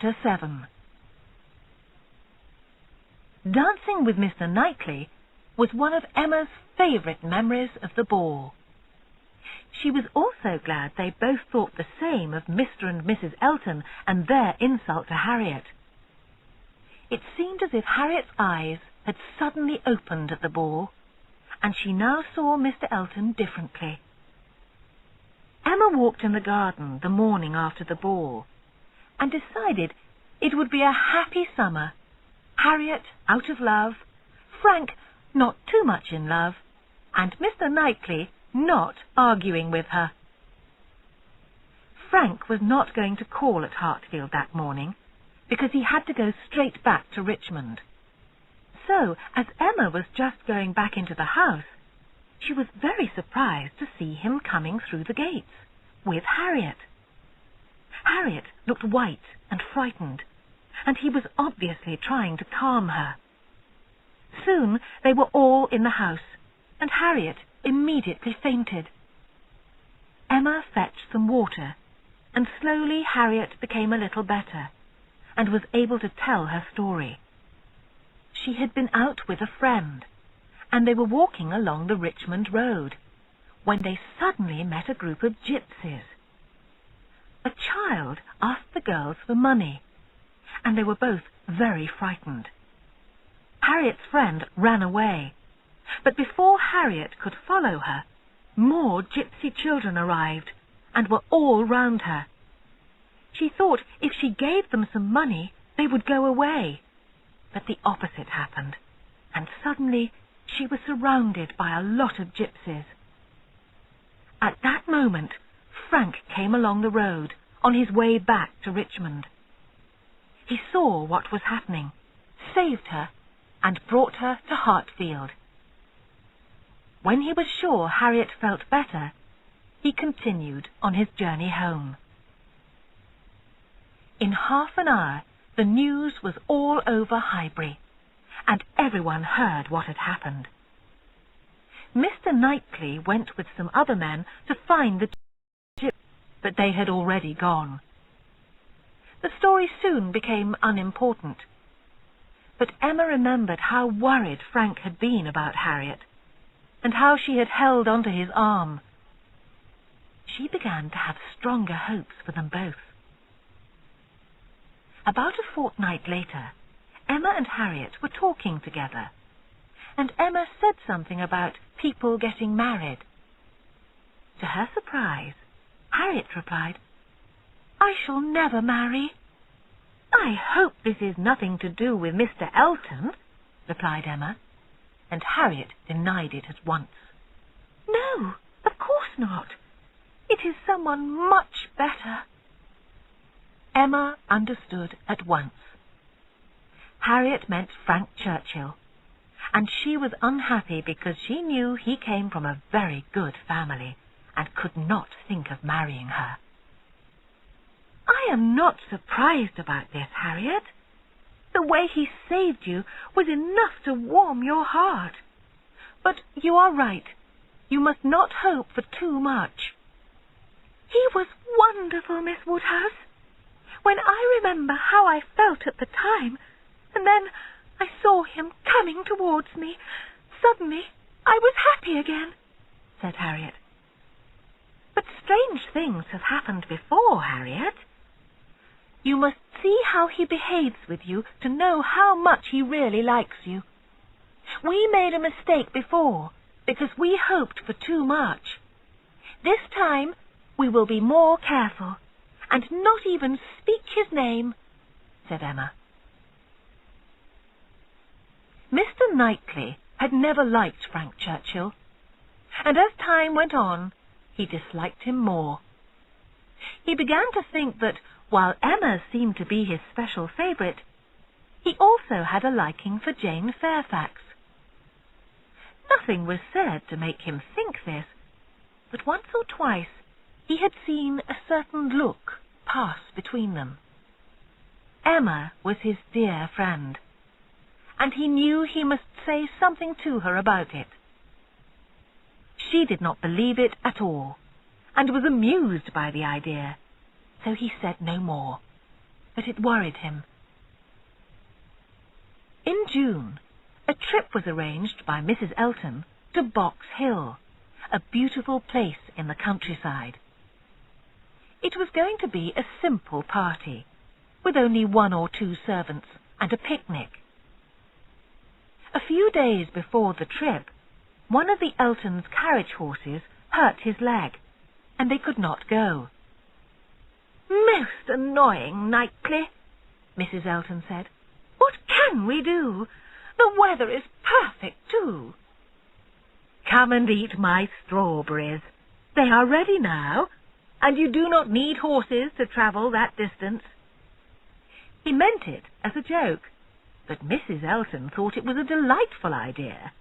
Chapter 7. Dancing with Mr. Knightley was one of Emma's favourite memories of the ball. She was also glad they both thought the same of Mr. and Mrs. Elton and their insult to Harriet. It seemed as if Harriet's eyes had suddenly opened at the ball, and she now saw Mr. Elton differently. Emma walked in the garden the morning after the ball, and decided it would be a happy summer. Harriet out of love, Frank not too much in love, and Mr. Knightley not arguing with her. Frank was not going to call at Hartfield that morning, because he had to go straight back to Richmond. So, as Emma was just going back into the house, she was very surprised to see him coming through the gates, with Harriet. Harriet looked white and frightened, and he was obviously trying to calm her. Soon they were all in the house, and Harriet immediately fainted. Emma fetched some water, and slowly Harriet became a little better, and was able to tell her story. She had been out with a friend, and they were walking along the Richmond road, when they suddenly met a group of gypsies. A child asked the girls for money, and they were both very frightened. Harriet's friend ran away, but before Harriet could follow her, more gypsy children arrived, and were all round her. She thought if she gave them some money, they would go away, but the opposite happened, and suddenly she was surrounded by a lot of gypsies. At that moment, Frank came along the road on his way back to Richmond. He saw what was happening, saved her, and brought her to Hartfield. When he was sure Harriet felt better, he continued on his journey home. In half an hour, the news was all over Highbury, and everyone heard what had happened. Mr. Knightley went with some other men to find the gypsies, but they had already gone. The story soon became unimportant, but Emma remembered how worried Frank had been about Harriet, and how she had held onto his arm. She began to have stronger hopes for them both. About a fortnight later, Emma and Harriet were talking together, and Emma said something about people getting married. To her surprise, Harriet replied, "I shall never marry." "I hope this is nothing to do with Mr. Elton," replied Emma, and Harriet denied it at once. "No, of course not. It is someone much better." Emma understood at once. Harriet meant Frank Churchill, and she was unhappy because she knew he came from a very good family and could not think of marrying her. "I am not surprised about this, Harriet. The way he saved you was enough to warm your heart. But you are right. You must not hope for too much." "He was wonderful, Miss Woodhouse. When I remember how I felt at the time, and then I saw him coming towards me, suddenly I was happy again," said Harriet. "But strange things have happened before, Harriet. You must see how he behaves with you to know how much he really likes you. We made a mistake before because we hoped for too much. This time we will be more careful, and not even speak his name," said Emma. Mr. Knightley had never liked Frank Churchill, and as time went on, he disliked him more. He began to think that, while Emma seemed to be his special favourite, he also had a liking for Jane Fairfax. Nothing was said to make him think this, but once or twice he had seen a certain look pass between them. Emma was his dear friend, and he knew he must say something to her about it. She did not believe it at all, and was amused by the idea, so he said no more. but it worried him. In June, a trip was arranged by Mrs. Elton to Box Hill, a beautiful place in the countryside. It was going to be a simple party, with only 1 or 2 servants and a picnic. A few days before the trip, one of the Eltons' carriage horses hurt his leg, and they could not go. "Most annoying, Knightley," Mrs. Elton said. "What can we do? The weather is perfect, too." "Come and eat my strawberries. They are ready now, and you do not need horses to travel that distance." He meant it as a joke, but Mrs. Elton thought it was a delightful idea.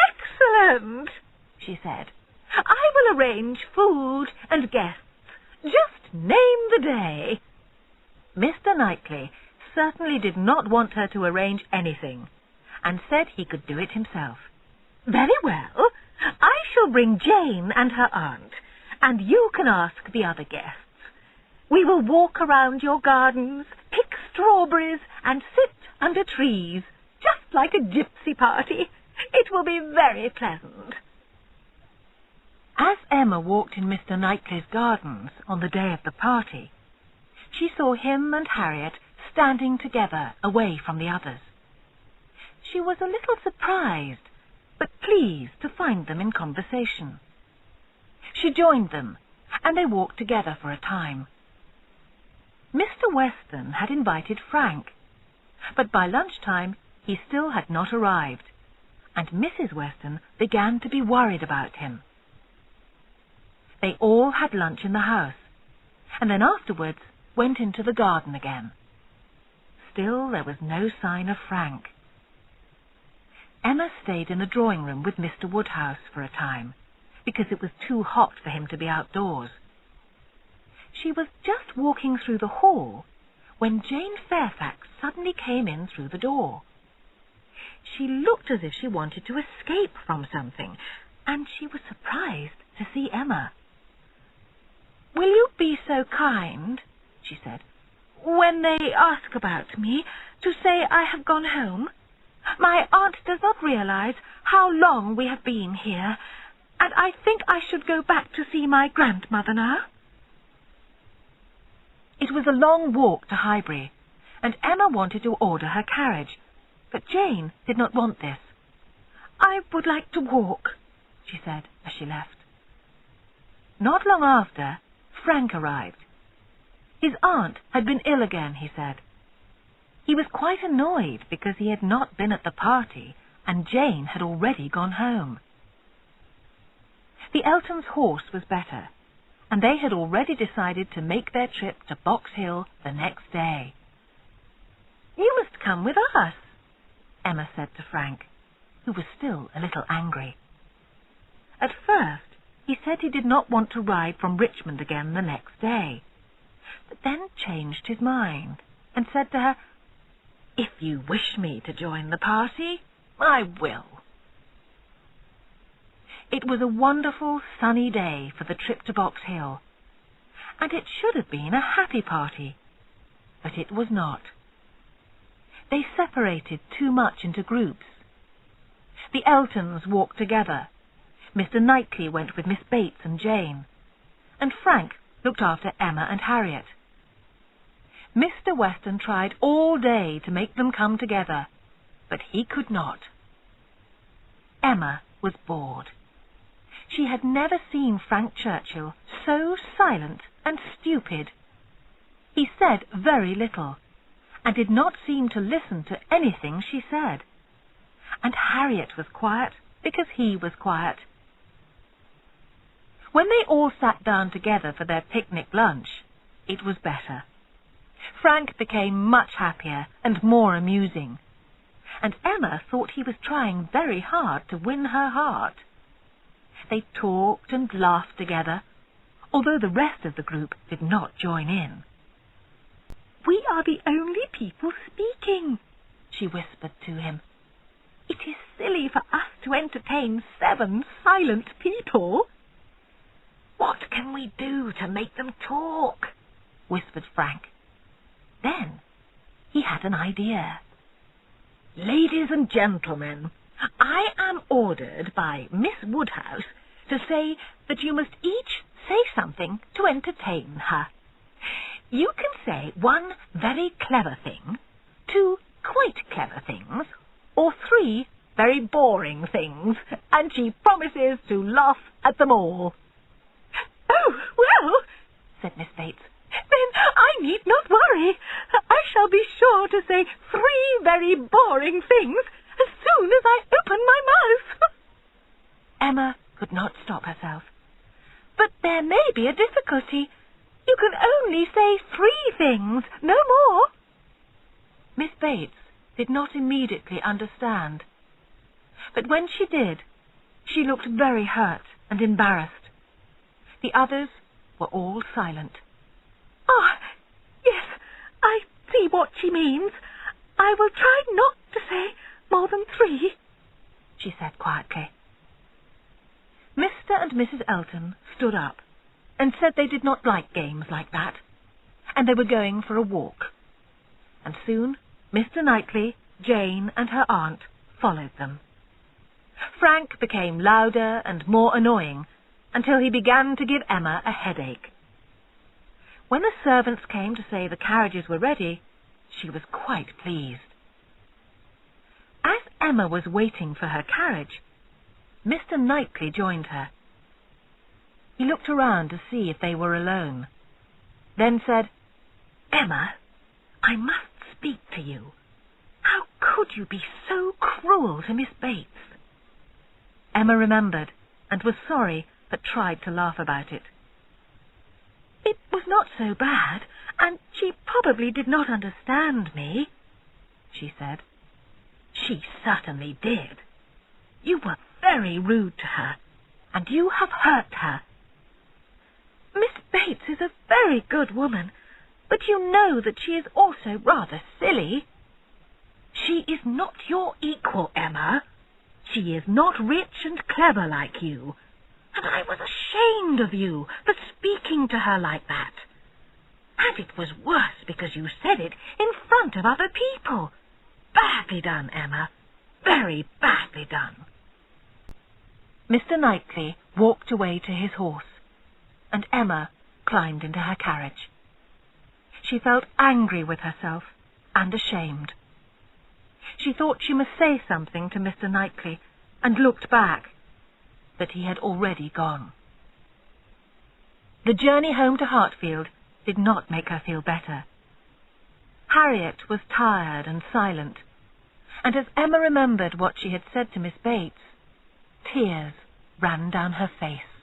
"Excellent," she said. "I will arrange food and guests. Just name the day." Mr. Knightley certainly did not want her to arrange anything, and said he could do it himself. "Very well. I shall bring Jane and her aunt, and you can ask the other guests. We will walk around your gardens, pick strawberries, and sit under trees, just like a gypsy party. It will be very pleasant." As Emma walked in Mr. Knightley's gardens on the day of the party, she saw him and Harriet standing together away from the others. She was a little surprised, but pleased to find them in conversation. She joined them, and they walked together for a time. Mr. Weston had invited Frank, but by lunchtime he still had not arrived, and Mrs. Weston began to be worried about him. They all had lunch in the house, and then afterwards went into the garden again. Still there was no sign of Frank. Emma stayed in the drawing room with Mr. Woodhouse for a time, because it was too hot for him to be outdoors. She was just walking through the hall when Jane Fairfax suddenly came in through the door. She looked as if she wanted to escape from something, and she was surprised to see Emma. "Will you be so kind," she said, "when they ask about me, to say I have gone home? My aunt does not realize how long we have been here, and I think I should go back to see my grandmother now." It was a long walk to Highbury, and Emma wanted to order her carriage, but Jane did not want this. "I would like to walk," she said as she left. Not long after, Frank arrived. His aunt had been ill again, he said. He was quite annoyed because he had not been at the party, and Jane had already gone home. The Eltons' horse was better, and they had already decided to make their trip to Box Hill the next day. "You must come with us," Emma said to Frank, who was still a little angry. At first, he said he did not want to ride from Richmond again the next day, but then changed his mind and said to her, "If you wish me to join the party, I will." It was a wonderful sunny day for the trip to Box Hill, and it should have been a happy party, but it was not. They separated too much into groups. The Eltons walked together. Mr. Knightley went with Miss Bates and Jane, and Frank looked after Emma and Harriet. Mr. Weston tried all day to make them come together, but he could not. Emma was bored. She had never seen Frank Churchill so silent and stupid. He said very little, and did not seem to listen to anything she said. And Harriet was quiet because he was quiet. When they all sat down together for their picnic lunch, it was better. Frank became much happier and more amusing, and Emma thought he was trying very hard to win her heart. They talked and laughed together, although the rest of the group did not join in. "We are the only people speaking," she whispered to him. "It is silly for us to entertain 7 silent people." "What can we do to make them talk?" whispered Frank. Then he had an idea. "Ladies and gentlemen, I am ordered by Miss Woodhouse to say that you must each say something to entertain her. You can say one very clever thing, two quite clever things, or three very boring things, and she promises to laugh at them all." "Oh, well," said Miss Bates, "then I need not worry. I shall be sure to say three very boring things as soon as I open my mouth." Emma could not stop herself. "But there may be a difficulty. You can only say three things, no more." Miss Bates did not immediately understand. But when she did, she looked very hurt and embarrassed. The others were all silent. "Ah, yes, I see what she means. I will try not to say more than three," she said quietly. Mr. and Mrs. Elton stood up and said they did not like games like that, and they were going for a walk. And soon Mr. Knightley, Jane, and her aunt followed them. Frank became louder and more annoying until he began to give Emma a headache. When the servants came to say the carriages were ready, she was quite pleased. As Emma was waiting for her carriage, Mr. Knightley joined her. He looked around to see if they were alone, then said, "Emma, I must speak to you. How could you be so cruel to Miss Bates?" Emma remembered and was sorry, but tried to laugh about it. "It was not so bad, and she probably did not understand me," she said. "She certainly did. You were very rude to her, and you have hurt her. Miss Bates is a very good woman, but you know that she is also rather silly. She is not your equal, Emma. She is not rich and clever like you, and I was ashamed of you for speaking to her like that. And it was worse because you said it in front of other people. Badly done, Emma. Very badly done." Mr. Knightley walked away to his horse, and Emma climbed into her carriage. She felt angry with herself and ashamed. She thought she must say something to Mr. Knightley, and looked back, but he had already gone. The journey home to Hartfield did not make her feel better. Harriet was tired and silent, and as Emma remembered what she had said to Miss Bates, tears ran down her face.